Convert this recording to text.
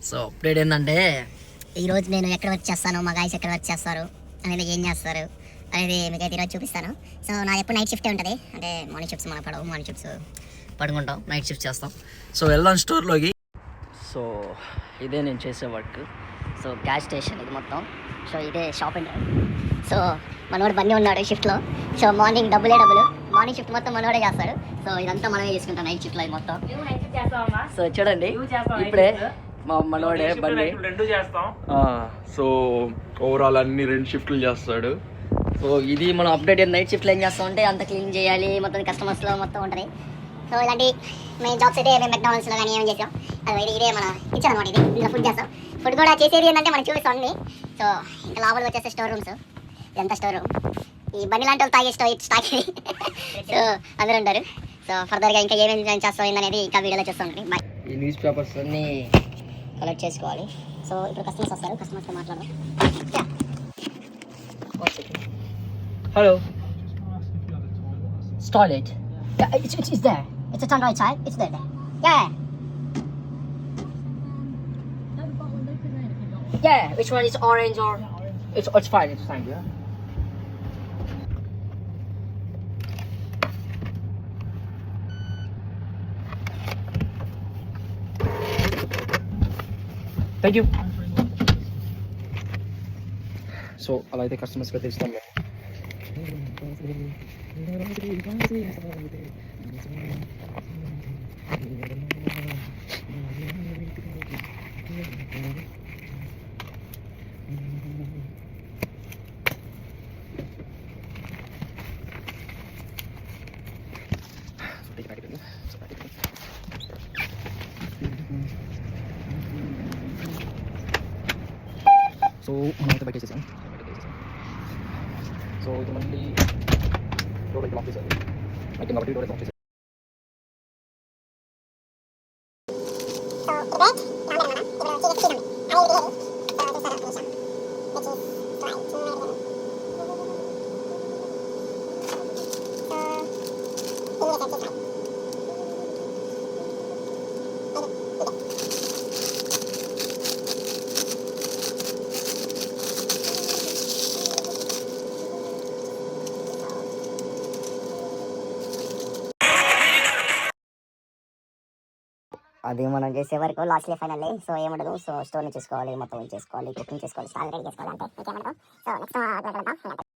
So update ఏంటంటే ఈరోజు నేను ఎక్కడ వర్క్ చేస్తాను, మా గాయస్ ఎక్కడ వర్క్ చేస్తారు అనేది, ఏం చేస్తారు అనేది మీకైతే ఈరోజు చూపిస్తాను. సో నాది ఎప్పుడు నైట్ షిఫ్టే ఉంటుంది, అంటే మార్నింగ్ షిఫ్ట్స్ మనకు పడవు, మార్నింగ్ షిఫ్ట్స్ పడుకుంటాం, నైట్ షిఫ్ట్ చేస్తాం. సో వెళ్దాం స్టోర్లోకి. సో ఇదే నేను చేసే వర్క్. సో గ్యాస్ స్టేషన్ ఇది మొత్తం. సో ఇదే షాప్ అండి. సో మనోడు బండి ఉన్నాడు షిఫ్ట్లో. సో మార్నింగ్ డబ్బులు, మార్నింగ్ షిఫ్ట్ మొత్తం మనోడే చేస్తాడు. సో ఇదంతా మనమే చేసుకుంటాం నైట్ షిఫ్ట్లో ఇది మొత్తం. సో చూడండి ఇప్పుడే మా మనోడే బండి రెండు చేస్తాం. సో ఓవరాల్ అన్ని 2 షిఫ్ట్లు చేస్తాడు. సో ఇది మనం అప్డేట్ నైట్ షిఫ్ట్లో ఏం చేస్తాం అంటే అంత క్లీన్ చేయాలి, మొత్తం కస్టమర్స్లో మొత్తం ఉంటుంది. సో ఇలాంటి మేము జాబ్స్ అయితే మేము మెక్డానల్డ్స్లో కానీ ఏమేమి చేసాం అది ఇదే మన కిచెన్ అనమాట. ఇది ఇందులో ఫుడ్ చేస్తాం. ఫుడ్ కూడా చేసేది ఏంటంటే మనం చూపిస్తాం అన్ని. సో ఇంకా లోపల వచ్చేస్తే స్టోర్ రూమ్స్, ఇదంతా స్టోర్ రూమ్. ఈ బండి లాంటి వాళ్ళు తాగే స్టాక్ ఇది. సో అందరూ ఉంటారు. సో ఫర్దర్గా ఇంకా ఏమేమి చేస్తాం ఏందనేది ఇంకా వీడియోలో చూస్తూ ఉంటుంది. బాయ్. ఈ న్యూస్ పేపర్స్ అన్నీ కలెక్ట్ చేసుకోవాలి. సో ఇప్పుడు కస్టమర్స్ వస్తారు, కస్టమర్స్తో మాట్లాడదాం. Hello, toilet. Yeah, it's there. It's a turn right side. It's there. Yeah. Yeah. Which one is orange or? It's fine. It's fine. Yeah. Thank you. So అలా అయితే కస్టమర్స్కి అయితే ఇస్తాం. సో మనం అయితే బయట చేసాం. సో ఇది మళ్ళీ డోర్ అయితే లాక్ చేశారు, అయితే కాబట్టి డోర్ అయితే లాక్ చేశారు. అది మనం చేసే వరకు లాస్ట్లీ ఫైనల్లీ. సో ఏముండదు. సో స్టోర్ని చేసుకోవాలి, మొత్తం చేసుకోవాలి, కుకింగ్ చేసుకోవాలి, స్టాల్ రెడీ చేసుకోవాలి, అంటే ఇంకేమంటాం. So next